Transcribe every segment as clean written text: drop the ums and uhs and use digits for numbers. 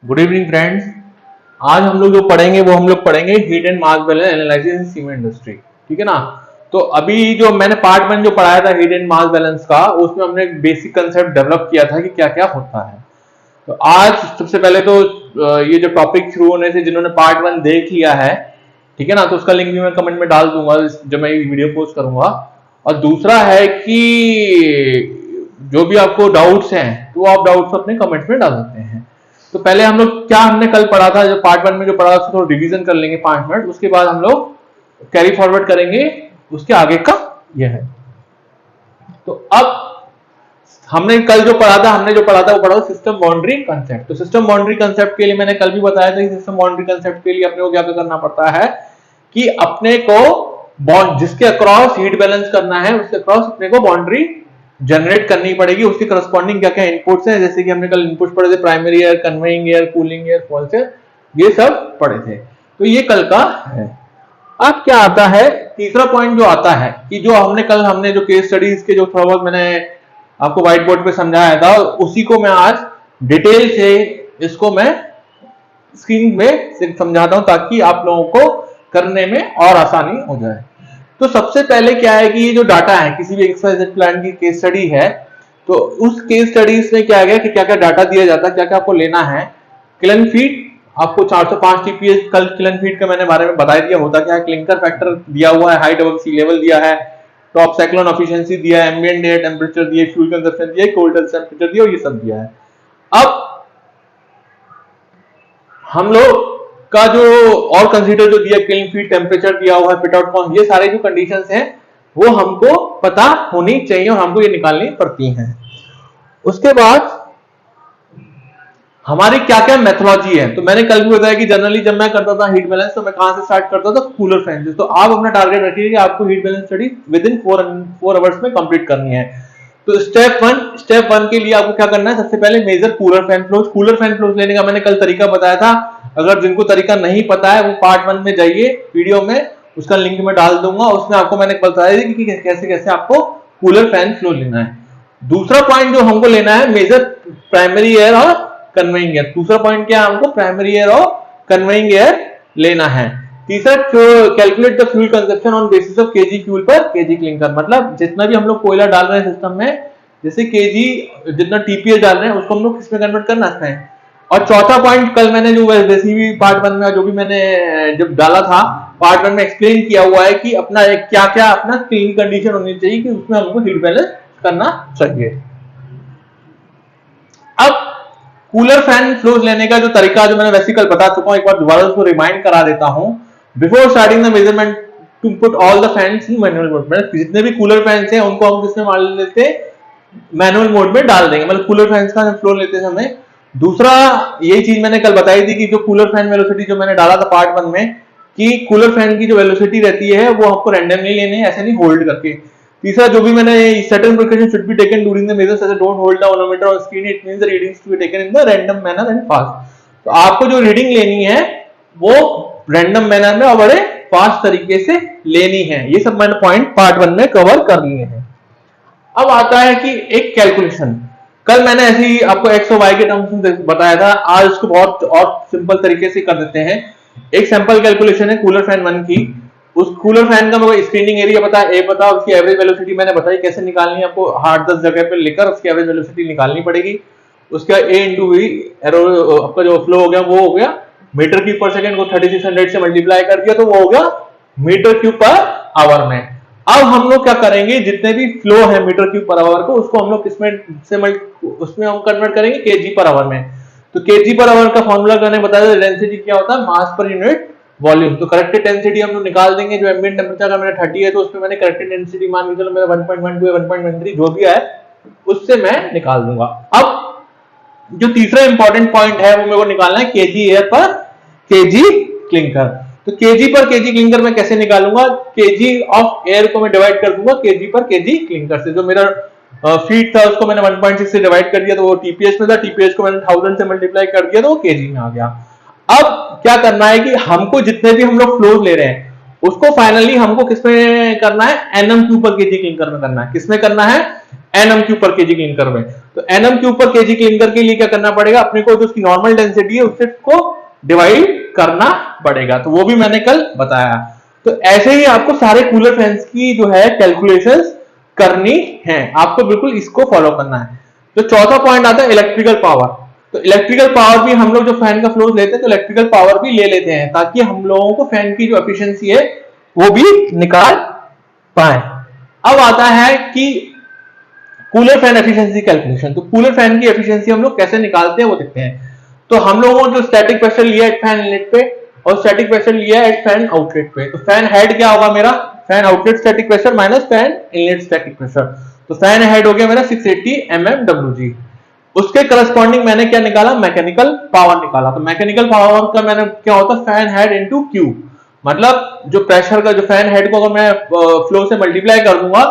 Good evening friends. आज हम लोग जो पढ़ेंगे वो हम लोग पढ़ेंगे heat and mass balance analysis in cement industry. ठीक है ना। तो अभी जो मैंने पार्ट 1 जो पढ़ाया था हीट एंड मास बैलेंस का, उसमें हमने एक बेसिक कंसेप्ट डेवलप किया था कि क्या क्या होता है। तो आज सबसे पहले तो ये जो टॉपिक शुरू होने से जिन्होंने पार्ट 1 देख लिया है, ठीक है ना, तो उसका लिंक भी मैं कमेंट में डाल दूंगा जब मैं वीडियो पोस्ट करूंगा। और दूसरा है कि जो भी आपको डाउट्स हैं तो आप डाउट्स अपने कमेंट में डाल सकते हैं। तो पहले हम लोग क्या हमने कल पढ़ा था, जो पार्ट 1 में जो पढ़ा उसको थोड़ा रिवीजन कर लेंगे 5 मिनट, उसके बाद हम लोग कैरी फॉरवर्ड करेंगे उसके आगे का यह है। तो अब हमने कल जो पढ़ा था वो पढ़ा था सिस्टम बाउंड्री कंसेप्ट। तो सिस्टम बाउंड्री कंसेप्ट के लिए मैंने कल भी बताया था कि सिस्टम बाउंड्री कंसेप्ट के लिए अपने को क्या करना पड़ता है कि अपने को बॉन्ड जिसके अक्रॉस हीट बैलेंस करना है उसके अक्रॉस अपने को बाउंड्री जनरेट करनी पड़ेगी। उसके करस्पॉन्डिंग क्या क्या इनपुट्स हैं, जैसे कि हमने कल इनपुट्स पढ़े थे, primary air, conveying air, cooling air, false air, ये सब पढ़े थे। तो ये कल का है। अब क्या आता है, तीसरा पॉइंट जो आता है कि जो हमने जो केस स्टडीज के जो थोड़ा बहुत मैंने आपको व्हाइट बोर्ड पे समझाया था, उसी को मैं आज डिटेल से इसको मैं स्क्रीन में समझाता हूं ताकि आप लोगों को करने में और आसानी हो जाए। तो सबसे पहले क्या है कि ये जो डाटा है किसी भी एक्सवाइजेड प्लांट की केस स्टडी है, तो उस केस स्टडीज में क्या गया कि क्या क्या डाटा दिया जाता है, क्या क्या आपको लेना है। क्लिन फीट आपको 405 टीपीएस, कल क्लिन फीट का मैंने बारे में बता दिया होता क्या है। क्लिंकर फैक्टर दिया हुआ है, हाइट अबव सी लेवल दिया है, टॉप साइक्लोन एफिशिएंसी दिया है, एम्बिएंट एयर टेंपरेचर दिया, फ्यूल कंजप्शन दिया, कोल्ड टेंपरेचर दिया, ये सब दिया है। अब हम लोग का जो और कंसीडर जो दिया, क्लीन फीट, टेम्परेचर दिया हुआ है, फिट आउट कॉस्ट, ये सारे जो कंडीशंस हैं वो हमको पता होनी चाहिए और हमको ये निकालनी पड़ती हैं। उसके बाद हमारी क्या क्या मेथोलॉजी है। तो मैंने कल भी बताया कि जनरली जब मैं करता था हीट बैलेंस तो मैं कहां से स्टार्ट करता था, कूलर फैन से। तो आप अपना टारगेट रखिए कि आपको heat balance study with in 4 hours में कंप्लीट करनी है। तो स्टेप वन के लिए आपको क्या करना है, सबसे पहले major cooler fan flows. Cooler fan flows लेने का मैंने कल तरीका बताया था। अगर जिनको तरीका नहीं पता है वो पार्ट 1 में जाइए, वीडियो में उसका लिंक मैं डाल दूंगा, उसमें आपको मैंने बताया था कि कैसे कैसे आपको कूलर फैन फ्लो लेना है। दूसरा पॉइंट जो हमको लेना है, मेजर प्राइमरी एयर और कन्वेइंग एयर। दूसरा पॉइंट क्या है, हमको प्राइमरी एयर और कन्वेइंग एयर लेना है। तीसरा, calculate the fuel consumption on basis of KG fuel पर केजी क्लिंकर। मतलब जितना भी हम लोग कोयला डाल रहे हैं सिस्टम में, जैसे केजी जितना टीपीएस डाल रहे हैं उसको हम लोग किसमें कन्वर्ट करना है। और चौथा पॉइंट कल मैंने जो वैसे भी पार्ट 1 में जो भी मैंने जब डाला था पार्ट 1 में एक्सप्लेन किया हुआ है कि अपना क्या क्या अपना क्लीन कंडीशन होनी चाहिए कि उसमें हमको हीट बैलेंस करना चाहिए। अब कूलर फैन फ्लोज लेने का जो तरीका जो मैंने वैसे कल बता चुका हूं, एक बार दोबारा उसको रिमाइंड करा देता हूं। Before starting the measurement to put all the fans in manual mode में, जितने भी कूलर फैंस हैं उनको हम किसमें मान लेते हैं, मैनुअल मोड में डाल देंगे। मतलब कूलर फैंस का फ्लो लेते समय। दूसरा यही चीज मैंने कल बताई थी कि जो कूलर फैन वेलोसिटी जो मैंने डाला था पार्ट 1 में, कि कूलर फैन की जो वेलोसिटी रहती है वो आपको रैंडमली लेनी है, ऐसे नहीं होल्ड करके। तीसरा जो भी मैंने certain precaution should be taken during the measures, ऐसे don't hold the anemometer on screen, it means the readings to be taken in the random manner and fast. तो आपको जो रीडिंग लेनी है वो रैंडम मैनर में और बड़े फास्ट तरीके से लेनी है। ये सब मैंने पॉइंट पार्ट 1 में कवर कर लिए हैं। अब आता है कि एक कैलकुलेशन। कल मैंने ऐसे ही आपको एक्स और वाई के टर्म्स में बताया था, आज इसको बहुत और सिंपल तरीके से कर देते हैं। एक सैंपल कैलकुलेशन है कूलर फैन 1 की। उस कूलर फैन का मेरे को स्क्रीनिंग एरिया पता है, ए पता, उसकी एवरेज वेलोसिटी मैंने बताई कैसे निकालनी है। आपको 8-10 जगह पे लेकर उसकी एवरेज वेलोसिटी निकालनी पड़ेगी। उसका ए इंटू वी एरो आपका जो फ्लो हो गया वो हो गया मीटर क्यूब पर सेकंड को 3600 से मल्टीप्लाई कर दिया तो वो हो गया मीटर क्यूब पर आवर में। अब हम लोग क्या करेंगे, जितने भी फ्लो है मीटर क्यूब पर आवर को उसको हम लोग किसमें से उसमें हम कन्वर्ट करेंगे केजी पर आवर में। तो केजी पर आवर का फॉर्मूला मैंने बताया, डेंसिटी क्या होता है, मास पर यूनिट वॉल्यूम। तो करेक्टेड डेंसिटी हम लोग निकाल देंगे। जो एम्बिएंट टेंपरेचर का मेरा 30 है तो उसमें मैंने करेक्टेड डेंसिटी मान के चलो मेरा 1.12 है 1.13 जो भी है उससे मैं निकाल दूंगा। अब जो तीसरा इंपॉर्टेंट पॉइंट है वो मेरे को निकालना है KG air per kg clinker. तो केजी पर केजी क्लिंकर मैं कैसे निकालूंगा, केजी ऑफ एयर को मैं डिवाइड कर दूंगा केजी पर केजी क्लिंकर से। जो मेरा फीट था उसको मैंने 1.6 से डिवाइड कर दिया तो वो टीपीएस में था, टीपीएस को मैंने 1000 से मल्टीप्लाई कर दिया तो वो केजी में आ गया। अब क्या करना है कि हमको जितने भी हम लोग फ्लोज ले रहे हैं उसको फाइनली हमको किसमें करना है, एनएम क्यूब पर केजी क्लिंकर में करना है। किसमें करना है, एनएम क्यूब पर केजी क्लिंकर में। तो एनएम क्यूब पर केजी क्लिंकर के लिए क्या करना पड़ेगा, अपने को जो उसकी नॉर्मल डेंसिटी है उससे को डिवाइड करना पड़ेगा, तो वो भी मैंने कल बताया। तो ऐसे ही आपको सारे कूलर फैंस की जो है कैलकुलेशंस करनी है, आपको बिल्कुल इसको फॉलो करना है। तो चौथा पॉइंट आता है इलेक्ट्रिकल पावर। तो इलेक्ट्रिकल पावर भी हम लोग जो फैन का फ्लोज लेते हैं तो इलेक्ट्रिकल पावर भी ले लेते हैं, ताकि हम लोगों को फैन की जो एफिशिएंसी है वो भी निकाल पाए। अब आता है कि कूलर फैन एफिशिएंसी कैलकुलेशन। तो कूलर फैन की एफिशिएंसी हम लोग कैसे निकालते हैं वो देखते हैं। तो हम लोगों ने जो स्टैटिक प्रेशर लिया है फैन इनलेट पे और स्टैटिक प्रेशर लिया है फैन आउटलेट पे, तो फैन हेड क्या होगा मेरा, fan outlet static pressure minus fan inlet static pressure. तो फैन हेड हो गया मेरा 680 mmWg। उसके करस्पॉन्डिंग मैंने क्या निकाला, मैकेनिकल पावर निकाला। तो मैकेनिकल पावर का मैंने क्या होता है, फैन हेड इनटू क्यू, मतलब जो प्रेशर का जो फैन हेड को अगर मैं फ्लो से मल्टीप्लाई कर दूंगा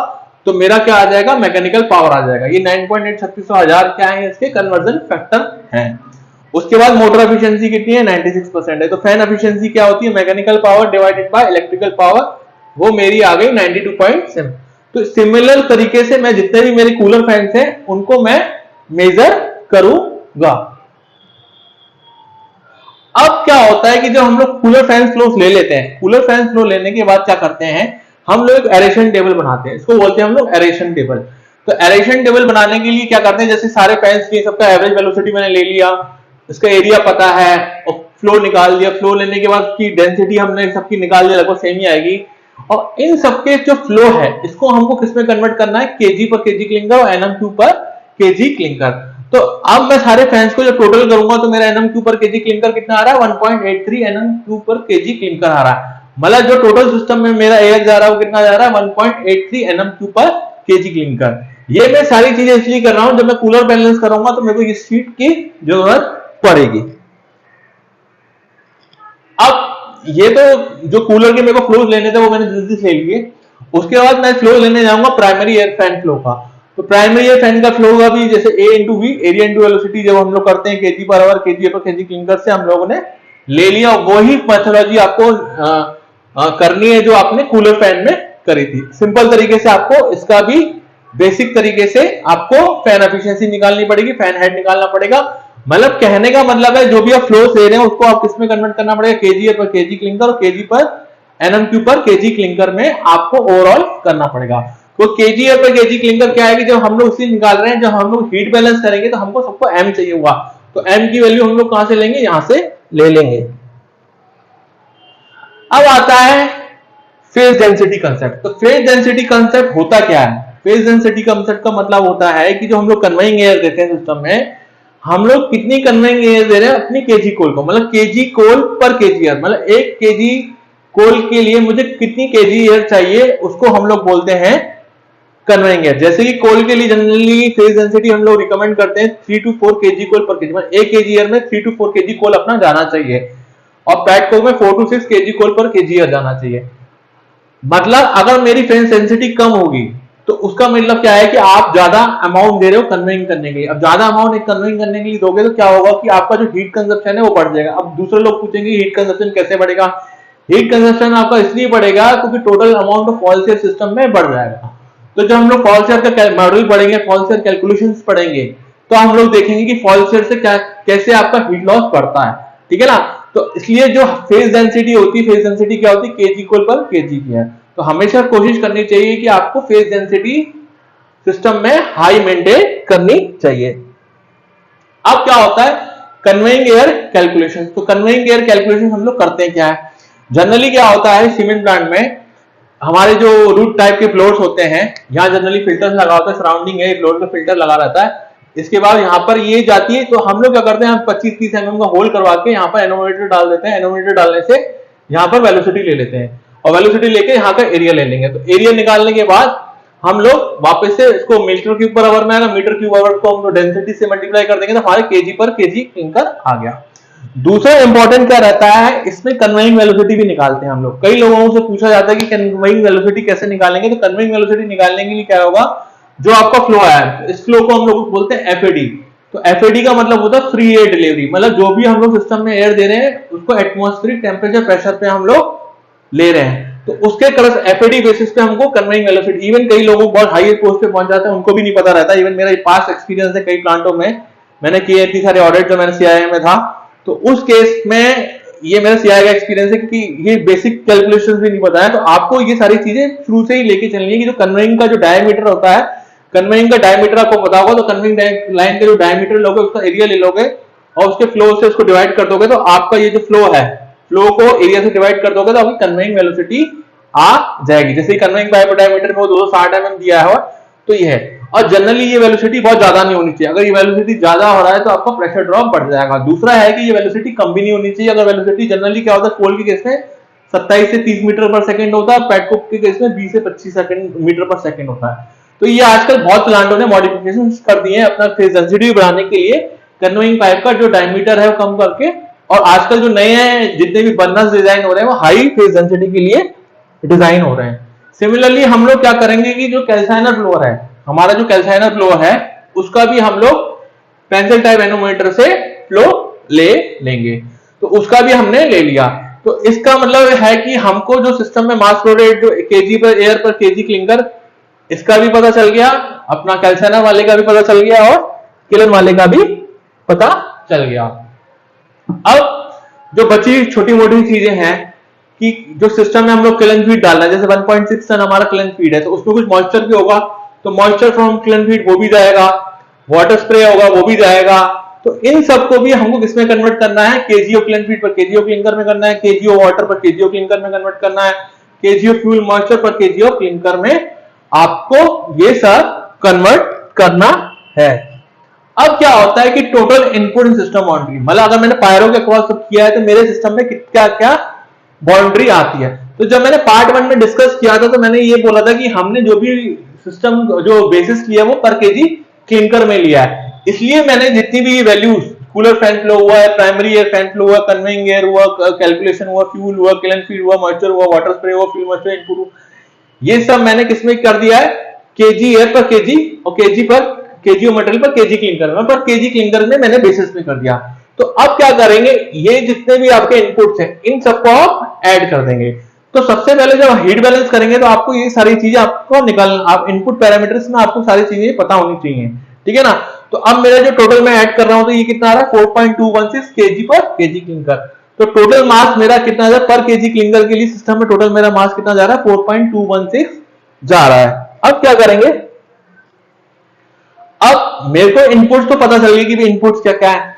तो मेरा क्या आ जाएगा, मैकेनिकल पावर आ जाएगा। ये 9.8 36,000 क्या है, इसके कन्वर्जन फैक्टर हैं। उसके बाद मोटर एफिशिएंसी कितनी है, 96% है। तो फैन एफिशिएंसी क्या होती है, mechanical power divided by electrical power, वो मेरी आ गई 92.7। तो सिमिलर तरीके से मैं जितने भी मेरे कूलर फैंस हैं उनको मैं मेजर करूंगा। अब क्या होता है कि जब हम लोग कूलर फैन फ्लो ले लेते हैं, कूलर फैन फ्लो लेने के बाद क्या करते हैं, हम लोग एक एरेशन टेबल बनाते हैं, इसको बोलते हैं हम लोग एरेशन टेबल। तो एरेशन टेबल बनाने के लिए क्या करते हैं, जैसे सारे फैंस की सबका एवरेज वेलोसिटी मैंने ले लिया, इसका एरिया पता है और फ्लो निकाल दिया। फ्लो लेने के बाद की डेंसिटी हमने सबकी निकाल दिया, लगभग सेम ही आएगी। और इन सबके जो फ्लो है इसको हमको किसमें कन्वर्ट करना है, केजी पर केजी क्लिंकर और एनएम क्यूब पर केजी क्लिंकर। तो अब मैं सारे फैंस को जब टोटल करूंगा तो मेरा एनएम क्यूब पर केजी क्लिंकर कितना आ रहा है, 1.83 एनएम क्यूब पर केजी क्लिंकर आ रहा है। मतलब जो टोटल सिस्टम में मेरा एयर जा रहा है वो कितना जा रहा है, 1.83 एनएम क्यूब पर केजी क्लिंकर। ये मैं सारी चीजें इसलिए कर रहा हूं, जब मैं कूलर बैलेंस करूंगा तो मेरे को इस शीट की जरूरत पड़ेगी। अब ये तो जो कूलर के मेरे को फ्लोज लेने थे वो मैंने जल्दी से ले लिए। उसके बाद मैं फ्लो लेने जाऊंगा प्राइमरी एयर फैन फ्लो का। तो प्राइमरी एयर फैन का फ्लो का भी जैसे A into V, area into velocity, जब हम लोग करते हैं kg per hour kg per kg clinker से हम लोगों ने ले लिया, वही मेथोडोलॉजी आपको करनी है जो आपने कूलर फैन में करी थी। सिंपल तरीके से आपको इसका भी बेसिक तरीके से आपको फैन एफिशिएंसी निकालनी पड़ेगी, फैन हेड निकालना पड़ेगा। मतलब कहने का मतलब है जो भी आप फ्लो ले रहे हैं उसको आप किसमें कन्वर्ट करना पड़ेगा, केजी पर केजी क्लिंकर और केजी पर एनएम क्यूब पर केजी क्लिंकर में आपको ओवरऑल करना पड़ेगा। तो केजी पर केजी क्लिंकर क्या है कि जब हम लोग उसी निकाल रहे हैं, जब हम लोग हीट बैलेंस करेंगे तो हमको सबको एम चाहिए होगा, तो एम की वैल्यू हम लोग कहां से लेंगे, यहां से ले लेंगे। अब आता है फेज डेंसिटी कंसेप्ट। तो फेज डेंसिटी कंसेप्ट होता क्या है, फेज डेंसिटी कंसेप्ट का मतलब होता है कि जो हम लोग कन्वेइंग एयर देते हैं सिस्टम में, हम लोग कितनी कन्वेइंग एयर दे रहे हैं अपनी केजी कोल को, मतलब केजी कोल पर केजी एयर, मतलब एक केजी कोल के लिए मुझे कितनी केजी एयर चाहिए, उसको हम लोग बोलते हैं कन्वेइंग एयर। जैसे कि कोल के लिए जनरली फेज डेंसिटी हम लोग रिकमेंड करते हैं 3 to 4 केजी कोल पर केजी, मतलब एक केजी एयर में 3 to 4 केजी कोल अपना जाना चाहिए, और पैट कोल में 4 to 6 केजी कोल पर केजी एयर जाना चाहिए। मतलब अगर मेरी फेज डेंसिटी कम होगी तो उसका मतलब क्या है कि आप ज्यादा अमाउंट दे रहे हो कन्वेइंग करने के लिए। अब ज्यादा अमाउंट एक कन्वेइंग करने के लिए दोगे तो क्या होगा कि आपका जो हीट कंजप्शन है वो बढ़ जाएगा। अब दूसरे लोग पूछेंगे हीट कंजप्शन कैसे बढ़ेगा, हीट कंजप्शन आपका इसलिए बढ़ेगा क्योंकि total amount of false air system में बढ़ जाएगा। तो जब हम लोग फॉल्स एयर का मॉडल पढ़ेंगे, फॉल्स एयर कैलकुलेशंस पढ़ेंगे, तो हम लोग देखेंगे कि फॉल्स एयर से क्या कैसे आपका हीट लॉस बढ़ता है, ठीक है ना। तो इसलिए जो फेज डेंसिटी होती है, फेज डेंसिटी क्या होती है, केजी कोल पर केजी की है। तो हमेशा कोशिश करनी चाहिए कि आपको फेज डेंसिटी सिस्टम में हाई मेंटेन करनी चाहिए। अब क्या होता है कन्वेइंग एयर कैलकुलेशन। तो कन्वेइंग एयर कैलकुलेशन हम लोग करते हैं क्या है, जनरली क्या होता है सीमेंट प्लांट में हमारे जो रूट टाइप के फ्लोर्स होते हैं, यहाँ जनरली फिल्टर लगा होता है, सराउंडिंग है फ्लोर का फिल्टर लगा रहता है। इसके बाद यहाँ पर ये जाती है, तो हम लोग क्या करते हैं, हम 25-30 mm का होल करवा के यहाँ पर एनोमीटर डाल देते हैं। एनोमीटर डालने से यहाँ पर वेलोसिटी ले लेते हैं और वेलोसिटी लेके यहाँ का एरिया ले लेंगे। तो एरिया निकालने के बाद हम लोग वापस से इसको मीटर क्यूब पर आवर में आएगा, मीटर क्यूब आवर को हम लोग डेंसिटी से मल्टीप्लाई कर देंगे तो हमारे केजी पर केजी क्लिंकर आ गया। दूसरा इंपॉर्टेंट क्या रहता है, इसमें कन्वेइंग वेलोसिटी भी निकालते हैं हम लोग। कई लोगों से पूछा जाता है कि कन्वेइंग वेलोसिटी कैसे निकालेंगे, तो कन्वेइंग वेलोसिटी निकालने के लिए क्या होगा, जो आपका फ्लो आया है इस फ्लो को हम लोग बोलते हैं एफएडी। तो एफएडी का मतलब होता है फ्री एयर डिलीवरी, मतलब जो भी हम लोग सिस्टम में एयर दे रहे हैं उसको एटमॉस्फेरिक टेम्परेचर प्रेशर पे हम लोग ले रहे हैं। तो उसके एफएडी बेसिस पे हमको कन्वेइंग वेलोसिटी, इवन कई लोगों को बहुत हाई पोस्ट पे पहुंच जाते हैं, उनको भी नहीं पता रहता। इवन मेरा पास्ट एक्सपीरियंस है कई प्लांटों में, मैंने किए इतनी सारे ऑडिट जो मैंने सीआईआई में था, तो उस केस में ये मेरा सीआईआई का एक्सपीरियंस है, क्योंकि ये बेसिक कैलकुलेशंस भी नहीं पता है। तो आपको ये सारी चीजें शुरू से ही लेके चलनी है कि जो कन्वेइंग का जो डायमीटर होता है, कन्वेइंग का डायमीटर आपको पता होगा, तो कन्वेइंग लाइन का जो डायमीटर लोगे उसका एरिया ले लोगे और उसके फ्लो से उसको डिवाइड कर दोगे, तो आपका ये जो फ्लो है, फ्लो को एरिया से डिवाइड कर दोगे तो आपकी कन्वेइंग वेलोसिटी आ जाएगी। जैसे कन्वेइंग पाइप डायमीटर में 260 mm दिया है तो ये है। और जनरली ये वेलोसिटी बहुत ज्यादा नहीं होनी चाहिए, अगर ये वेलोसिटी ज्यादा हो रहा है तो आपका प्रेशर ड्रॉप बढ़ जाएगा। दूसरा है कि ये वेलोसिटी कम भी नहीं होनी चाहिए। अगर वेलोसिटी जनरली क्या होता है, कोल के केस में 27 से 30 मीटर पर सेकंड होता है, पेटकोक के केस में 20 से 25 मीटर पर सेकंड होता है। तो ये आजकल बहुत प्लांटों ने मॉडिफिकेशन कर दिए हैं अपना फेज डेंसिटी बढ़ाने के लिए, कन्वेइंग पाइप का जो डायमीटर है वो कम करके। और आजकल जो नए जितने भी बर्नर्स डिजाइन हो रहे हैं वो हाई फेज डेंसिटी के लिए डिजाइन हो रहे हैं। सिमिलरली हम लोग क्या करेंगे कि जो कैल्साइनर फ्लोर है, हमारा जो कैल्साइनर फ्लो है उसका भी हम लोग पेंसिल टाइप एनोमीटर से फ्लो ले लेंगे। तो उसका भी हमने ले लिया। तो इसका मतलब है कि हमको जो सिस्टम में मास फ्लो रेट जो केजी पर एयर पर केजी क्लिंकर, इसका भी पता चल गया, अपना कैल्साइनर वाले का भी पता चल गया और किलन वाले का भी पता चल गया। अब जो बची छोटी मोटी चीजें हैं कि जो सिस्टम में हम लोग किलन फीड डालना है, जैसे 1.6 टन हमारा किलन फीड है, तो उसमें कुछ मॉइस्चर भी होगा, तो मॉइस्चर फ्रॉम किलन फीड वो भी जाएगा, वाटर स्प्रे होगा वो भी जाएगा। तो इन सबको भी हमको किसमें कन्वर्ट करना है, केजीओ किलन फीड पर केजीओ क्लिंकर में करना है, केजीओ वाटर पर केजीओ क्लिंकर में कन्वर्ट करना है, केजीओ फ्यूल मॉइस्चर पर केजीओ क्लिंकर में आपको ये सब कन्वर्ट करना है। अब क्या होता है कि टोटल इनपुट इन सिस्टम बाउंड्री, मतलब अगर मैंने पायरो के क्रॉस किया है तो मेरे सिस्टम में क्या क्या बाउंड्री आती है। तो जब मैंने पार्ट 1 में डिस्कस किया था तो मैंने ये बोला था कि हमने जो भी सिस्टम जो बेसिस लिया वो पर केजी क्लिंकर में लिया है, इसलिए मैंने जितनी भी वैल्यूज, कूलर फैन फ्लो हुआ है, प्राइमरी एयर फैन फ्लो हुआ, कन्वेइंग एयर हुआ, कैलकुलेशन हुआ, फ्यूल हुआ, किलन फीड हुआ, मॉइस्चर हुआ, वाटर स्प्रे हुआ, फ्यूल मॉइस्चर इनपुट हुआ, ये सब मैंने किसमें कर दिया है, केजी एयर पर केजी और केजी पर केजी मटेरियल पर केजी क्लिंकर में, पर केजी क्लिंकर में मैंने बेसिस में कर दिया। तो अब क्या करेंगे, ये जितने भी आपके इनपुट्स हैं इन सबको आप ऐड कर देंगे। तो सबसे पहले जब हीट बैलेंस करेंगे तो आपको ये सारी चीजें आपको निकालना, आप इनपुट पैरामीटर्स में आपको सारी चीजें पता होनी चाहिए, ठीक है ना। तो अब मेरा जो टोटल मैं ऐड कर रहा हूं तो ये कितना आ रहा है 4.216 केजी पर केजी क्लिंकर। तो टोटल मास मेरा कितना जा पर केजी क्लिंकर के लिए सिस्टम में टोटल मेरा मास कितना जा रहा है 4.216 जा रहा है। अब क्या करेंगे, अब मेरे को इनपुट्स तो पता चल गई कि इनपुट्स क्या क्या है।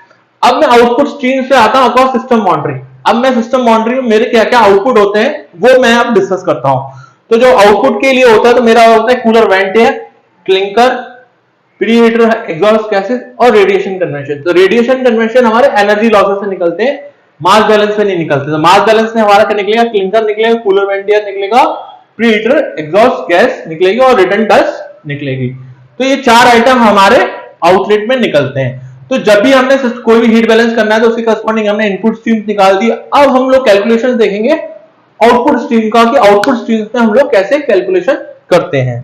अब मैं आउटपुट स्ट्रीम से आता हूं अक्रॉस सिस्टम बाउंड्री। अब मैं सिस्टम बाउंड्री में मेरे क्या क्या आउटपुट होते हैं वो मैं अब डिस्कस करता हूं। तो जो आउटपुट के लिए होता है तो मेरा होता है cooler went air, clinker, preheater, exhaust gases और रेडिएशन कन्वेंशन। तो रेडिएशन कन्वेंशन हमारे एनर्जी लॉसेस से निकलते हैं, मास बैलेंस से नहीं निकलते। तो मास बैलेंस में हमारा क्या निकलेगा, क्लिंकर निकलेगा, कूलर वेंट एयर निकलेगा, प्रीहीटर, एग्जॉस्ट गैस निकलेगी और रिटर्न डस्ट निकलेगी। तो ये चार आइटम हमारे आउटलेट में निकलते हैं। तो जब भी हमने कोई भी हीट बैलेंस करना है तो उसके करस्पॉन्डिंग हमने इनपुट स्ट्रीम निकाल दी। अब हम लोग कैलकुलेशन देखेंगे आउटपुट स्ट्रीम का कि आउटपुट स्ट्रीम में हम लोग कैसे कैलकुलेशन करते हैं।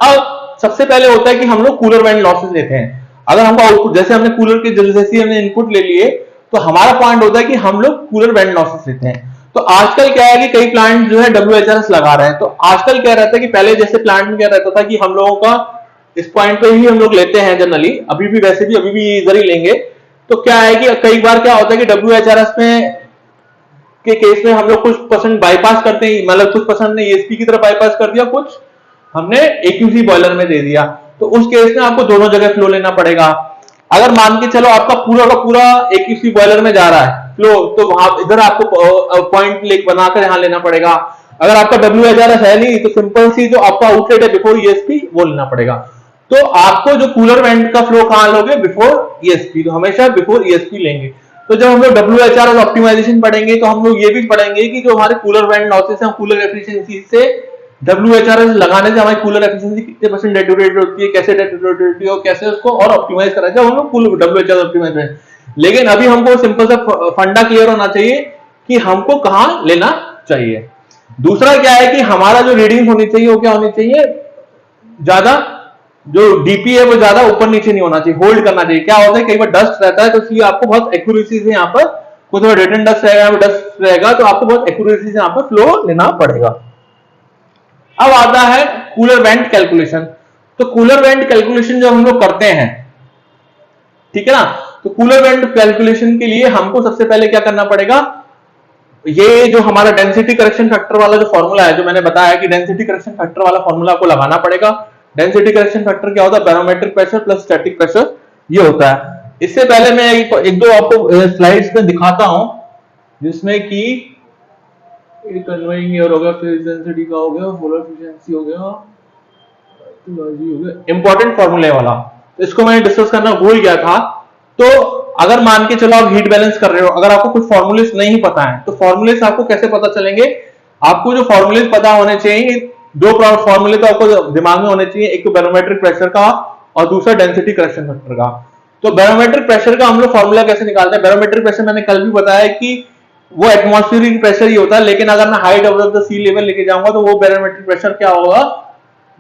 अब सबसे पहले होता है कि हम लोग कूलर वेंट लॉसेस लेते हैं। अगर हमको आउटपुट, जैसे हमने कूलर के जैसे हमने इनपुट ले लिए, तो हमारा पॉइंट होता है कि हम लोग कूलर वेंट लॉसेस लेते हैं। तो आजकल क्या है कि कई प्लांट जो है WHRS लगा रहे हैं। तो आजकल क्या रहता है कि पहले जैसे प्लांट में क्या रहता था कि हम लोगों का इस पॉइंट पे ही हम लोग लेते हैं जनरली, अभी भी वैसे भी अभी भी इधर ही लेंगे। तो क्या है कि कई बार क्या होता है कि WHRS में के केस में हम लोग कुछ परसेंट बाईपास करते हैं, मतलब कुछ परसेंट ने ESP की तरफ बाईपास कर दिया, कुछ हमने AQC बॉयलर में दे दिया। तो उस केस में आपको दोनों जगह फ्लो लेना पड़ेगा। अगर मान के चलो आपका पूरा का पूरा AQC बॉयलर में जा रहा है फ्लो, तो वहां इधर आपको पॉइंट लेक बनाकर यहां लेना पड़ेगा। अगर आपका WHRS है नहीं तो सिंपल सी जो आपका आउटलेट है बिफोर ESP वो लेना पड़ेगा। तो आपको जो कूलर वेंट का फ्लो कहां लोगे, बिफोर ESP, तो हमेशा बिफोर ESP लेंगे। तो जब हम लोग WHRS ऑप्टिमाइजेशन पढ़ेंगे तो हम लोग ये भी पढ़ेंगे कि जो हमारे कूलर वेंट लॉसेस हैं, कूलर एफिशिएंसी से WHRS लगाने से हमारी कूलर एफिशिएंसी कितने परसेंट डेटोरेट होती है, कैसे डेटोरेट होती है और कैसे उसको और ऑप्टिमाइज करा जाए, हम लोग कूलर WHRS ऑप्टिमाइज करें। लेकिन अभी हमको सिंपल सा फंडा क्लियर होना चाहिए कि हमको कहां लेना चाहिए। दूसरा क्या है कि हमारा जो रीडिंग होनी चाहिए वो क्या होनी चाहिए, ज्यादा जो डीपी है वो ज्यादा ऊपर नीचे नहीं होना चाहिए, होल्ड करना चाहिए। क्या होता है कई बार डस्ट रहता है तो इसलिए आपको बहुत एक्यूरेसी से यहाँ पर कुछ रिटर्न डस्ट रहेगा, डस्ट रहेगा, तो आपको बहुत एक्यूरेसी से यहाँ पर फ्लो लेना पड़ेगा। अब आता है कूलर वेंट कैलकुलेशन। तो कूलर वेंट कैलकुलेशन जब हम लोग करते हैं, ठीक है ना, तो कूलर वेंट कैलकुलेशन के लिए हमको सबसे पहले क्या करना पड़ेगा, ये जो हमारा डेंसिटी करेक्शन फैक्टर वाला जो फॉर्मूला है, जो मैंने बताया कि डेंसिटी करेक्शन फैक्टर वाला फॉर्मूला आपको लगाना पड़ेगा। डेंसिटी करेक्शन फैक्टर क्या होता है, barometric pressure plus static pressure, ये होता है। इससे पहले मैं एक दो आपको स्लाइड्स में दिखाता हूं, जिसमें कि कन्वेइंग एयर हो गया, फेज डेंसिटी का हो गया, मोलर एफिशिएंसी हो गया, इंपॉर्टेंट फॉर्मूले वाला, तो इसको मैं डिस्कस करना भूल गया था। तो अगर मान के चलो आप हीट बैलेंस कर रहे हो, अगर आपको कुछ फॉर्मूलेस नहीं पता है, तो फॉर्मूलेस आपको कैसे पता चलेंगे, आपको जो फॉर्मूलेस पता होने चाहिए, दो फॉर्मूले तो आपको दिमाग में होने चाहिए, एक तो बैरोमेट्रिक प्रेशर का और दूसरा डेंसिटी करेक्शन फैक्टर का। तो बैरोमेट्रिक प्रेशर का हम लोग फॉर्मूला कैसे निकालते हैं, बैरोमेट्रिक प्रेशर मैंने कल भी बताया कि वो एटमॉस्फेरिक प्रेशर ही होता है, लेकिन अगर मैं height of the sea level लेके जाऊंगा तो वो बैरोमेट्रिक प्रेशर क्या होगा,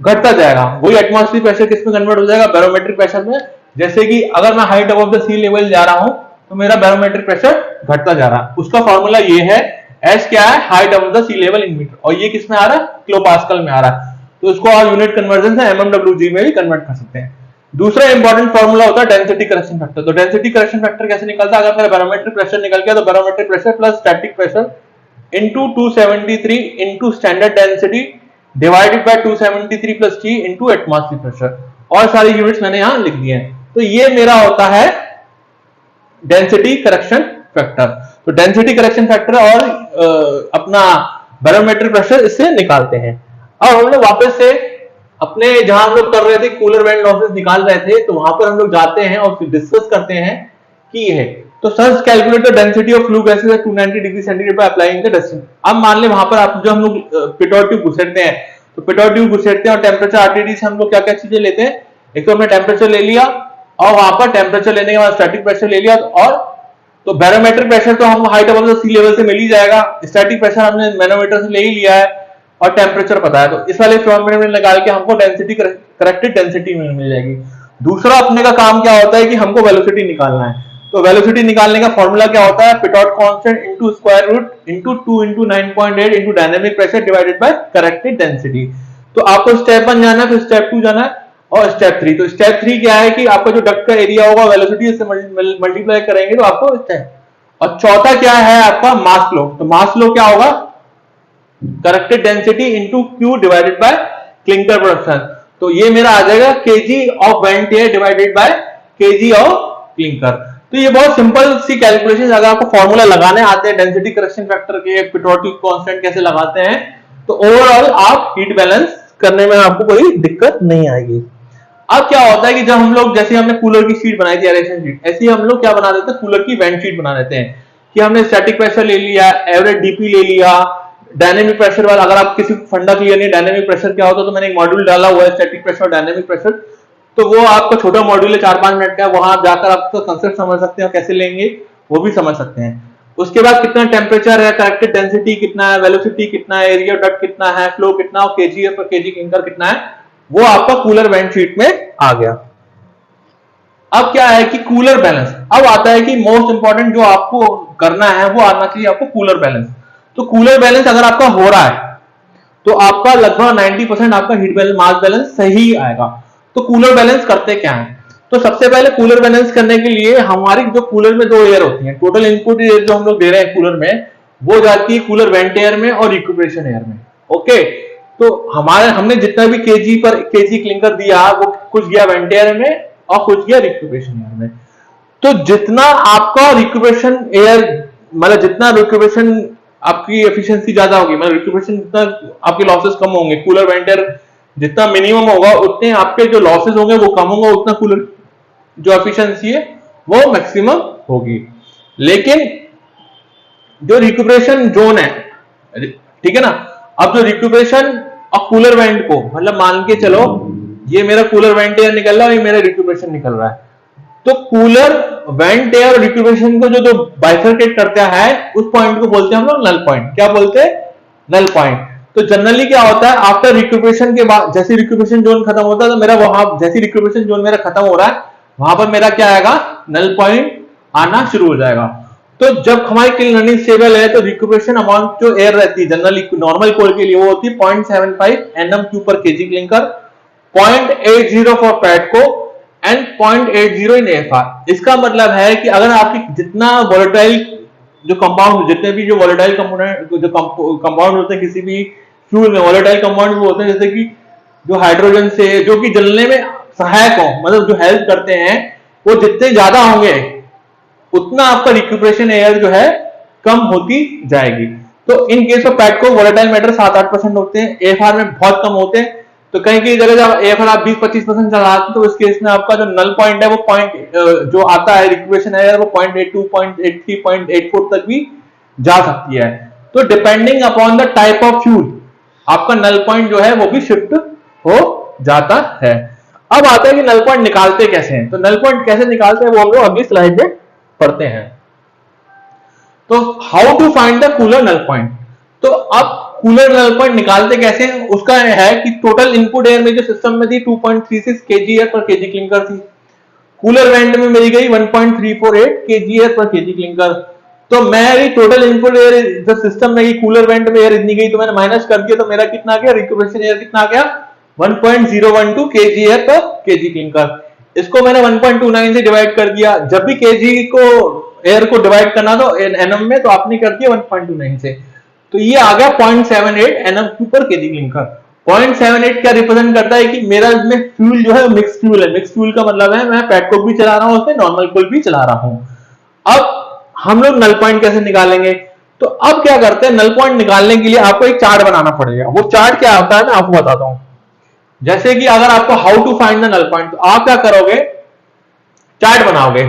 घटता जाएगा। वही एटमॉस्फेरिक प्रेशर किसमें कन्वर्ट हो जाएगा, बैरोमेट्रिक प्रेशर में। जैसे कि अगर मैं height above the sea level जा रहा हूं तो मेरा बैरोमेट्रिक प्रेशर घटता जा रहा है। उसका फॉर्मूला ये है, एस क्या है, height above the sea level in meter, और ये किसमें आ रहा है, किलोपास्कल में आ रहा है। तो इसको आप यूनिट कन्वर्जन से mmWg में भी कन्वर्ट कर सकते हैं। दूसरा इंपॉर्टेंट फॉर्मूला होता है डेंसिटी करेक्शन फैक्टर। तो डेंसिटी करेक्शन फैक्टर कैसे निकलता है, अगर मेरा बैरोमेट्रिक प्रेशर निकल गया तो barometric pressure plus static pressure into 273 into standard density divided by 273 plus T into atmospheric pressure, और सारी यूनिट्स मैंने यहां लिख दिए हैं। तो ये मेरा होता है डेंसिटी करेक्शन फैक्टर। तो डेंसिटी करेक्शन फैक्टर और अपना बैरोमेट्रिक प्रेशर इससे निकालते हैं। अब हम लोग वापस से अपने जहां हम लोग कर रहे थे कूलर वेंट लॉसेस निकाल रहे थे, तो वहां पर हम लोग जाते हैं और डिस्कस करते हैं कि ये है। तो search calculate the density of flue gases at 290 degree centigrade by applying the decimal. अब मान ले वहां पर आप जो हम लोग पिटोट ट्यूब घुसेड़ते हैं, तो पिटोट ट्यूब घुसेड़ते हैं और टेम्परेचर आरटीडी से हम लोग क्या क्या चीजें लेते हैं, एक तो हमने टेम्परेचर ले लिया और वहां पर टेम्परेचर लेने के बाद स्टैटिक प्रेशर ले लिया, और तो बैरोमेट्रिक प्रेशर तो हम height above the sea level से मिल ही जाएगा, स्टैटिक प्रेशर हमने मैनोमीटर से ले ही लिया है और टेम्परेचर पता है, तो इस वाले फॉर्मूले में निकाल के हमको डेंसिटी करेक्टेड डेंसिटी मिल जाएगी। दूसरा अपने का काम क्या होता है कि हमको वेलोसिटी निकालना है। तो वेलोसिटी निकालने का फॉर्मूला क्या होता है, pitot constant into square root into 2 into 9.8 into dynamic pressure divided by corrected density. तो आपको स्टेप 1 जाना है, फिर स्टेप 2 जाना है और स्टेप 3। तो स्टेप 3 क्या है कि आपका जो डक्ट का एरिया होगा वेलोसिटी से मल्टीप्लाई करेंगे तो आपको स्टेप, और चौथा क्या है आपका मास फ्लो। तो मास फ्लो क्या होगा, corrected density into Q divided by clinker production. तो ये मेरा आ जाएगा KG of went air divided by KG of clinker. तो ये बहुत सिंपल सी कैलकुलेशन, अगर आपको फॉर्मूला लगाने आते हैं डेंसिटी करेक्शन फैक्टर के, पिटोट कांस्टेंट कैसे लगाते हैं, तो ओवरऑल आप हीट बैलेंस करने में आपको कोई दिक्कत नहीं आएगी। अब क्या होता है कि जब हम लोग, जैसे हमने कूलर की शीट बनाई थी एरेक्शन शीट, ऐसे ही हम लोग क्या बना देते हैं, कूलर की वेंट शीट बना देते हैं कि हमने स्टैटिक प्रेशर ले लिया, एवरेज डीपी ले लिया, डायनेमिक प्रेशर वाला, अगर आप किसी फंडा क्लियर नहीं डायनेमिक प्रेशर क्या होता है, तो मैंने एक मॉड्यूल डाला हुआ है स्टैटिक प्रेशर और डायनेमिक प्रेशर, तो वो आपका छोटा मॉड्यूल है 4-5 मिनट का, वहां आप जाकर आप कंसेप्ट समझ सकते हैं, कैसे लेंगे वो भी समझ सकते हैं। उसके बाद कितना टेम्परेचर है, करेक्टेड डेंसिटी कितना है, वेलोसिटी कितना है, एरिया डक्ट कितना है, फ्लो कितना, केजी पर केजी क्लिंकर कितना है, वो आपका कूलर वेंट शीट में आ गया। अब क्या है कि कूलर बैलेंस, अब आता है कि मोस्ट इंपॉर्टेंट जो आपको करना है वो आना चाहिए आपको कूलर बैलेंस। तो कूलर बैलेंस अगर आपका हो रहा है तो आपका लगभग 90% आपका हीट बैलेंस मास बैलेंस सही आएगा। तो कूलर बैलेंस करते क्या है, तो सबसे पहले कूलर बैलेंस करने के लिए हमारी जो कूलर में 2 एयर होती है, टोटल इनपुट एयर जो हम लोग दे रहे हैं कूलर में, वो जाती है कूलर वेंट एयर में और रिक्यूपरेशन एयर में। ओके, तो हमने जितना भी केजी पर केजी क्लिंकर दिया वो कुछ गया वेंट एयर में और कुछ गया रिक्यूपरेशन एयर में। तो जितना आपका रिक्यूपरेशन एयर, मतलब जितना रिक्यूपरेशन आपकी एफिशिएंसी ज्यादा होगी, मतलब रिक्यूपरेशन जितना आपके लॉसेस कम होंगे, कूलर वेंट एयर जितना मिनिमम होगा उतने आपके जो लॉसेस होंगे वो कम होंगे, उतना कूलर जो एफिशिएंसी है वो मैक्सिमम होगी। लेकिन जो रिक्यूपरेशन जोन है, ठीक है ना, अब जो रिक्यूपरेशन और कूलर वेंट को, मतलब मान के चलो ये मेरा कूलर वेंट एयर निकल रहा है, ये मेरा रिक्यूपरेशन निकल रहा है, तो कूलर वेंट एयर और रिक्यूपरेशन को जो बाइफरकेट करता है उस पॉइंट को बोलते हैं हम लोग नल पॉइंट। क्या बोलते हैं, नल पॉइंट। तो जनरली क्या होता है, आफ्टर रिक्यूपरेशन के बाद जैसे रिक्यूपरेशन जोन खत्म होता है तो मेरा वहां, जैसे रिक्यूपरेशन जोन मेरा खत्म हो रहा है वहां पर मेरा क्या आएगा, नल पॉइंट आना शुरू हो जाएगा। तो जब हमारी क्लीन स्टेबल है तो रिक्यूपरेशन अमाउंट जो एयर रहती है जनरली नॉर्मल कोल के लिए वो होती है 0.75 nm³ per kg clinker, 0.80 for petcoke and 0.80 in FR. इसका मतलब है कि अगर आपकी जितना वोलेटाइल जो कंपाउंड, जितने भी जो वोलेटाइल कंपोनेंट जो कंपाउंड होते हैं किसी भी फ्यूल में, वोलेटाइल कंपाउंड वो होते हैं जैसे कि जो हाइड्रोजन से जो कि जलने में सहायक हो, मतलब जो हेल्प करते हैं, वो जितने ज्यादा होंगे उतना आपका रिक्यूपरेशन एयर जो है कम होती जाएगी। तो in case of petcoke volatile matter 7-8% होते हैं, एफआर में बहुत कम होते हैं। तो कहीं कहीं जगह जब एफआर आप 20-25% चलाते हैं तो इस केस में आपका जो नल पॉइंट है वो पॉइंट जो आता है रिक्यूपरेशन एयर वो 0.82, 0.83, 0.84 तक भी जा सकती है। तो depending upon the type of fuel आपका नल पॉइंट जो है वो भी शिफ्ट हो जाता है। अब आता है कि नल पॉइंट निकालते कैसे हैं। तो नल पॉइंट कैसे निकालते हैं वो हम लोग अगली स्लाइड में पढ़ते हैं। तो how to find the cooler null point. तो अब कूलर नल पॉइंट निकालते कैसे हैं, उसका है कि टोटल इनपुट एयर में जो सिस्टम में थी 2.36 kg air per kg clinker थी, कूलर वेंट में मिल गई 1.348 kg air per kg clinker. तो मेरी टोटल इनपुट एयर जो सिस्टम में कूलर वेंट में एयर इतनी गई तो मैंने माइनस कर दिया, तो मेरा कितना गया रिक्यूपरेशन एयर कितना गया 1.012 kg air per kg clinker. इसको मैंने 1.29 से डिवाइड कर दिया। जब भी केजी को एयर को डिवाइड करना तो एनएम में, तो आपने कर दिया 1.29 से, तो ये आ गया 0.78 nm³ पर केजी क्लिंकर। 0.78 क्या रिप्रेजेंट करता है कि मेरा इसमें फ्यूल जो है मिक्स फ्यूल है। मिक्स फ्यूल का मतलब है मैं पेटकोक भी चला रहा हूं, उसमें नॉर्मल कोल भी चला रहा हूं। अब हम लोग नल पॉइंट कैसे निकालेंगे। तो अब क्या करते हैं, नल पॉइंट निकालने के लिए आपको एक चार्ट बनाना पड़ेगा। वो चार्ट क्या होता है मैं आपको बताता हूं। जैसे कि अगर आपको how to find the null point, तो आप क्या करोगे, चार्ट बनाओगे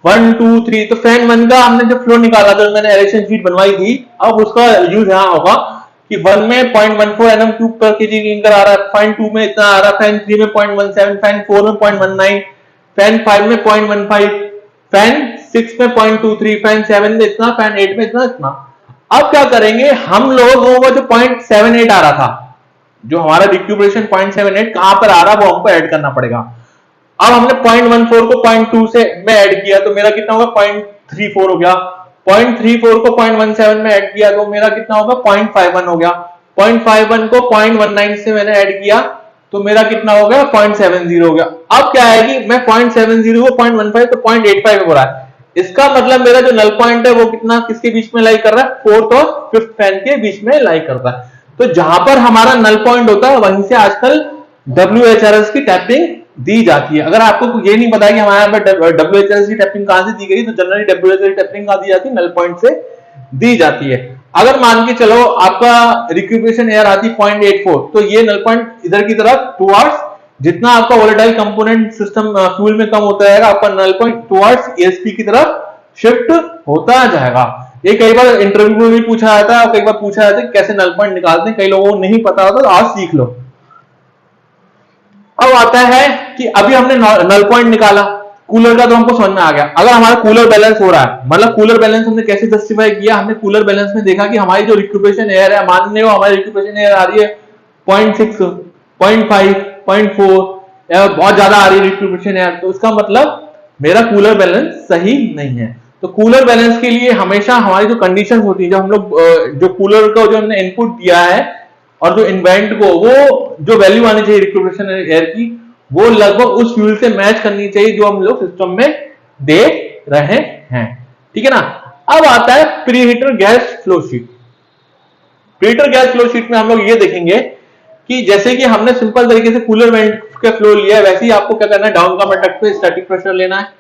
1 2 3। तो फैन 1 का हमने जो फ्लो निकाला था, मैंने एरेशन शीट बनवाई थी, अब उसका यूज यहां होगा कि 1 में 0.14 nm³ पर केजी क्लिंकर आ रहा है, फैन 2 में इतना आ रहा है, फैन 3 में 0.17, फैन 4 में 0.19, फैन 5 में 0.15, फैन 6 में 0.23, फैन 7 में इतना, फैन 8 में इतना इतना। अब क्या करेंगे हम लोगों को जो 0.78 आ रहा था, जो हमारा रिक्यूपरेशन 0.78 कहां पर आ रहा है वो हमको ऐड करना पड़ेगा। अब हमने 0.14 को 0.2 से में ऐड किया तो मेरा कितना होगा 0.34 हो गया, 0.34 को 0.17 में ऐड किया तो मेरा कितना होगा 0.51 हो गया, 0.51 को 0.19 से मैंने ऐड किया तो मेरा कितना हो गया 0.70 हो गया। अब क्या है कि मैं 0.70 को 0.15 तो 0.85 हो रहा है। इसका मतलब मेरा जो नल पॉइंट है वो कितना किसके बीच में लाई कर रहा है, 4th और 5th फैन के बीच में लाई करता है। तो जहां पर हमारा नल पॉइंट होता है वहीं से आजकल WHRS की टैपिंग दी जाती है। अगर आपको ये नहीं पता कि हमारे यहाँ पे WHRS की टैपिंग कहां से दी गई, तो जनरली WHRS की टैपिंग कहां दी जाती है, नल पॉइंट से दी जाती है। अगर मान के चलो आपका रिक्यूपरेशन एयर आती 0.84, तो ये नल पॉइंट इधर की तरफ टुवर्ड्स, जितना आपका वोलेटाइल कंपोनेंट सिस्टम फ्यूल में कम होता जाएगा, आपका नल पॉइंट टुवर्ड्स ESP की तरफ शिफ्ट होता जाएगा। ये कई बार इंटरव्यू में भी पूछा जाता है और कई बार पूछा जाता है कैसे नल पॉइंट निकालते हैं, कई लोगों को नहीं पता होता, तो आज सीख लो। अब आता है कि अभी हमने नल पॉइंट निकाला, कूलर का तो हमको समझ में आ गया। अगर हमारा कूलर बैलेंस हो रहा है, मतलब कूलर बैलेंस हमने कैसे जस्टिफाई किया, हमने कूलर बैलेंस में देखा कि हमारी जो रिक्यूपरेशन एयर है, मान लो हमारी रिक्यूपरेशन एयर आ रही है 0.6, 0.5, 0.4 या बहुत ज्यादा आ रही है रिक्यूपरेशन एयर, तो इसका मतलब मेरा कूलर बैलेंस सही नहीं है। तो कूलर बैलेंस के लिए हमेशा हमारी जो कंडीशन होती है, जो हम लोग जो कूलर का जो हमने इनपुट दिया है और जो इन्वेंट को, वो जो वैल्यू आनी चाहिए रिक्यूपरेशन एयर की, वो लगभग उस फ्यूल से मैच करनी चाहिए जो हम लोग सिस्टम में दे रहे हैं। ठीक है ना। अब आता है preheater gas flow sheet. Preheater gas flow sheet में हम लोग ये देखेंगे कि जैसे कि हमने सिंपल तरीके से कूलर वेंट का फ्लो लिया है, वैसे ही आपको क्या करना है, डाउन का डक्ट पे स्टैटिक प्रेशर लेना है।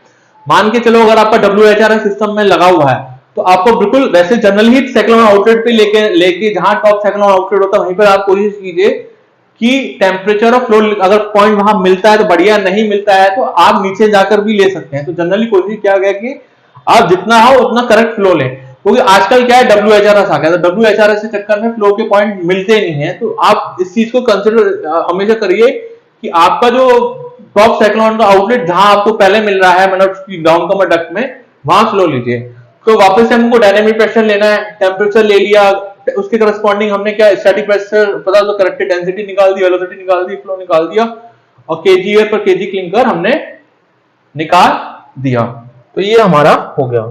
मान के चलो अगर आपका WHRS सिस्टम में लगा हुआ है तो आपको बिल्कुल वैसे जनरली ही साइक्लोन आउटलेट पे लेके जहां टॉप साइक्लोन आउटलेट होता है वहीं पर आप कोशिश कीजिए कि टेम्परेचर ऑफ फ्लो, अगर पॉइंट वहां मिलता है तो बढ़िया, नहीं मिलता है तो आप नीचे जाकर भी ले सकते हैं। तो जनरली कोशिश किया गया कि आप जितना हो उतना करेक्ट फ्लो लें, क्योंकि आजकल क्या है WHRS आ गया, तो WHRS के चक्कर में फ्लो के पॉइंट मिलते नहीं है। तो आप इस चीज को कंसिडर हमेशा करिए कि आपका जो टॉप साइक्लोन का आउटलेट जहां आपको पहले मिल रहा है, मतलब डाउन कमर डक्ट में, वहां फ्लो लीजिए। तो वापस से हमको डायनेमिक प्रेशर लेना है, टेम्परेचर ले लिया, उसके करस्पॉन्डिंग हमने क्या स्टैटिक प्रेशर पता तो करेक्टेड डेंसिटी निकाल दी, वेलोसिटी निकाल दी, फ्लो निकाल दिया और kg air per kg clinker हमने निकाल दिया। तो ये हमारा हो गया।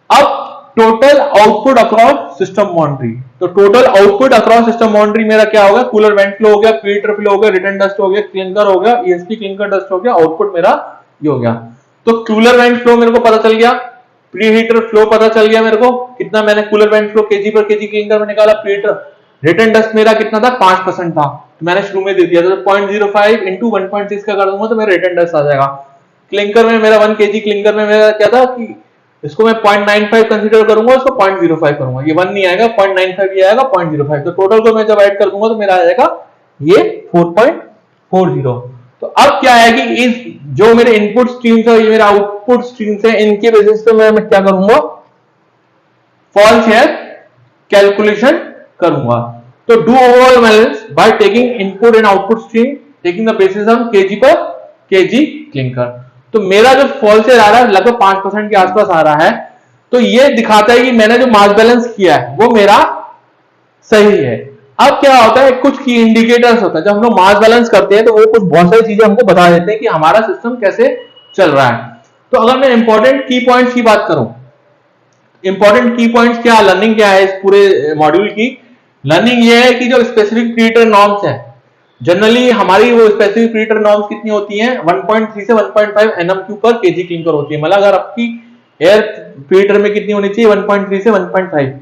अब total output across system boundary, तो total output across system boundary मेरा क्या होगा, कूलर वेंट फ्लो हो गया, प्रीहीटर फ्लो हो गया, रिटर्न डस्ट हो गया, क्लिंकर हो गया, ईएसपी क्लिंकर डस्ट हो गया, आउटपुट मेरा ये हो गया। तो कूलर वेंट फ्लो मेरे को पता चल गया, प्रीहीटर फ्लो पता चल गया मेरे को, कितना मैंने cooler went flow KG per kg clinker में निकाला, प्रीहीटर रिटर्न डस्ट मेरा कितना था 5% था, तो मैंने शुरू में दे दिया, तो 0.05 इंटू 1.6 का कर दूंगा तो मेरा रिटर्न डस्ट आ जाएगा। क्लिंकर में मेरा 1 kg क्लिंकर में मेरा क्या था कि इसको मैं 0.95 कंसीडर करूंगा, इसको 0.05 करूंगा, ये 1 नहीं आएगा, 0.95 ये आएगा 0.05, तो टोटल को मैं जब ऐड कर दूंगा तो मेरा आ जाएगा ये 4.40। तो अब क्या है कि इस जो मेरे इनपुट स्ट्रीम्स है, ये मेरा आउटपुट स्ट्रीम्स है, इनके बेसिस पे मैं क्या करूंगा, फॉल्ट शेयर कैलकुलेशन करूंगा। तो do overall balance by taking input and output stream, taking the basis on KG per kg clinker. तो मेरा जो फॉल्ट शेयर आ रहा है लगभग 5% के आसपास आ रहा है, तो ये दिखाता है कि मैंने जो मास बैलेंस किया है वो मेरा सही है। अब क्या होता है, कुछ की इंडिकेटर्स होता है, जब हम लोग मास बैलेंस करते हैं तो वो कुछ बहुत सारी चीजें हमको बता देते हैं कि हमारा सिस्टम कैसे चल रहा है। तो अगर मैं इंपॉर्टेंट की पॉइंट्स की बात करूं, इंपॉर्टेंट की पॉइंट्स क्या, लर्निंग क्या है इस पूरे मॉड्यूल की, लर्निंग ये है कि जो स्पेसिफिक प्रीहीटर नॉर्म्स है, जनरली हमारी वो स्पेसिफिक प्रीहीटर नॉर्म्स कितनी होती हैं, 1.3 से 1.5 nm³ पर केजी क्लिंकर होती है, मतलब अगर आपकी एयर प्रीहीटर में कितनी होनी चाहिए, 1.3 से 1.5।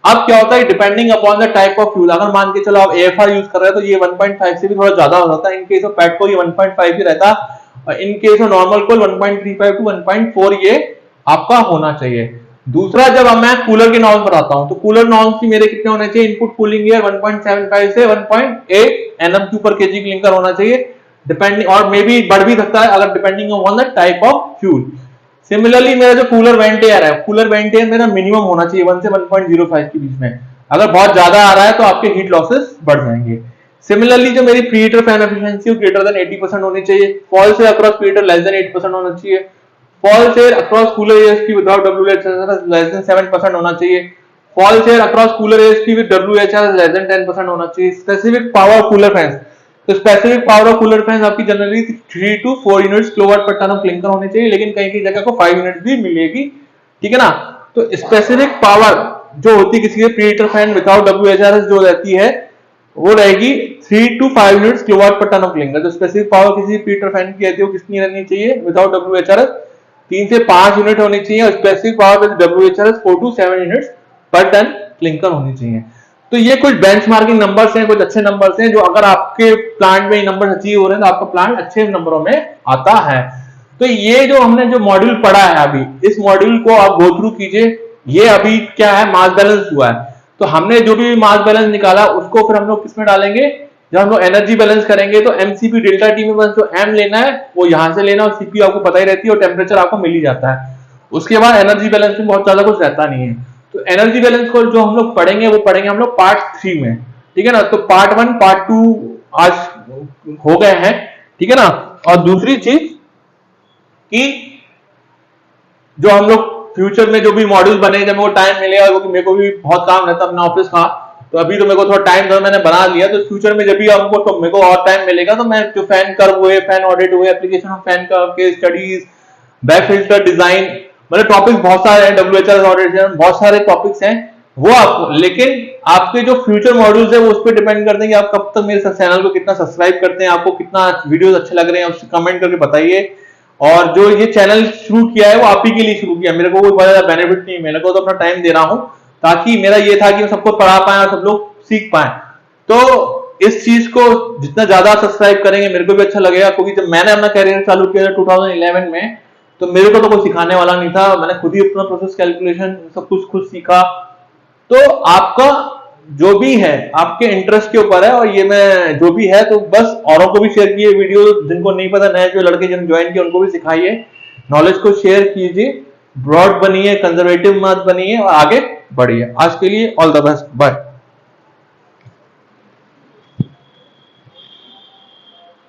अब क्या होता है, depending upon the type of fuel, अगर मान के चलो आप AFR यूज कर रहे हैं तो ये 1.5 से भी थोड़ा ज्यादा हो जाता है, इन केस ऑफ पेटको ये 1.5 ही रहता है, और in case of normal coal 1.35 to 1.4 ये आपका होना चाहिए। दूसरा, जब मैं कूलर के नॉर्म्स बताता हूं तो कूलर नॉर्म्स की मेरे कितने होने चाहिए, इनपुट कूलिंग एयर 1.75 से 1.8 nm³ पर केजी क्लिंकर होना चाहिए, डिपेंडिंग, और मे बी बढ़ भी सकता है अगर depending on the type of fuel. Similarly मेरा जो कूलर वेंट एयर है, कूलर वेंट एयर मेरा मिनिमम होना चाहिए 1 से 1.05 के बीच में, अगर बहुत ज्यादा आ रहा है तो आपके हीट लॉसेस बढ़ जाएंगे। सिमिलरली जो मेरी preheater fan efficiency greater than 80% होनी चाहिए, fault share across preheater less than 8% होना चाहिए, fault share across cooler ESP without WHRS less than 7% होना चाहिए, fault share across cooler ESP with WHRS less than 10% होना चाहिए। Specific power of cooler fans, तो specific power of cooler fans आपकी generally 3 to 4 units kilowatt per ton of clinker होने चाहिए, लेकिन कहीं की जगह को 5 यूनिट्स भी मिलेगी, ठीक है ना। तो स्पेसिफिक पावर जो होती है किसी के प्रीहीटर फैन विदाउट WHRS जो रहती है वो रहेगी 3 to 5 units kilowatt per ton of clinker. तो स्पेसिफिक पावर किसी प्रीहीटर फैन की रहती है वो कितनी रहनी चाहिए विदाउट WHRS, 3 से 5 यूनिट होनी चाहिए, और specific power with WHRS 4 to 7 units पर टन क्लिंकर होनी चाहिए। तो ये कुछ बेंचमार्किंग नंबर्स हैं, कुछ अच्छे नंबर्स हैं, जो अगर आपके प्लांट में ये नंबर अचीव हो रहे हैं तो आपका प्लांट अच्छे नंबरों में आता है। तो ये जो हमने जो मॉड्यूल पढ़ा है अभी, इस मॉड्यूल को आप गो थ्रू कीजिए। ये अभी क्या है, मास बैलेंस हुआ है, तो हमने जो भी मास बैलेंस निकाला उसको फिर हम लोग किसमें डालेंगे, जब हम लोग एनर्जी बैलेंस करेंगे तो एमसीपी डेल्टा टी में बस जो एम लेना है वो यहां से लेना, और सीपी आपको पता ही रहती है, और टेम्परेचर आपको मिल ही जाता है। उसके बाद एनर्जी बैलेंस में बहुत ज्यादा कुछ रहता नहीं है। तो एनर्जी बैलेंस को जो हम लोग पढ़ेंगे वो पढ़ेंगे हम लोग पार्ट 3 में, ठीक है ना। तो पार्ट 1 पार्ट 2 आज हो गए हैं, ठीक है ना। और दूसरी चीज कि जो हम लोग फ्यूचर में जो भी मॉड्यूल बने, जब मेरे को टाइम मिलेगा, क्योंकि मेरे को भी बहुत काम रहता है अपना ऑफिस का, तो अभी तो मेरे को थोड़ा टाइम मैंने बना लिया, तो फ्यूचर में जब भी हमको तो मेरे को और टाइम मिलेगा तो मैं जो फैन कर्व हुए, फैन ऑडिट हुए, एप्लीकेशन ऑफ फैन कर्व के स्टडीज, बैक फिल्टर डिजाइन, मतलब टॉपिक्स बहुत सारे हैं, WHRS ऑडिट, बहुत सारे टॉपिक्स हैं वो आप, लेकिन आपके जो फ्यूचर मॉड्यूल्स है वो उस पर डिपेंड करते हैं कि आप कब तक मेरे चैनल को कितना सब्सक्राइब करते हैं, आपको कितना वीडियोस अच्छे लग रहे हैं उससे कमेंट करके बताइए। और जो ये चैनल शुरू किया है वो आप ही के लिए शुरू किया, मेरे को कोई बहुत ज्यादा बेनिफिट नहीं, मेरे को तो अपना टाइम दे रहा हूं, ताकि मेरा ये था कि सबको पढ़ा पाए और सब लोग सीख पाए। तो इस चीज को जितना ज्यादा सब्सक्राइब करेंगे मेरे को भी अच्छा लगेगा, क्योंकि जब मैंने अपना कैरियर चालू किया था 2011 में, तो मेरे को तो कोई सिखाने वाला नहीं था, मैंने खुद ही अपना प्रोसेस कैलकुलेशन सब कुछ खुद सीखा। तो आपका जो भी है आपके इंटरेस्ट के ऊपर है, और ये मैं जो भी है तो बस औरों को भी शेयर किए वीडियो, जिनको नहीं पता, नए जो लड़के जिन्होंने ज्वाइन किया उनको भी सिखाइए, नॉलेज को शेयर कीजिए, ब्रॉड बनिए, कंजर्वेटिव मत बनिए और आगे बढ़िए। आज के लिए ऑल द बेस्ट, बाय।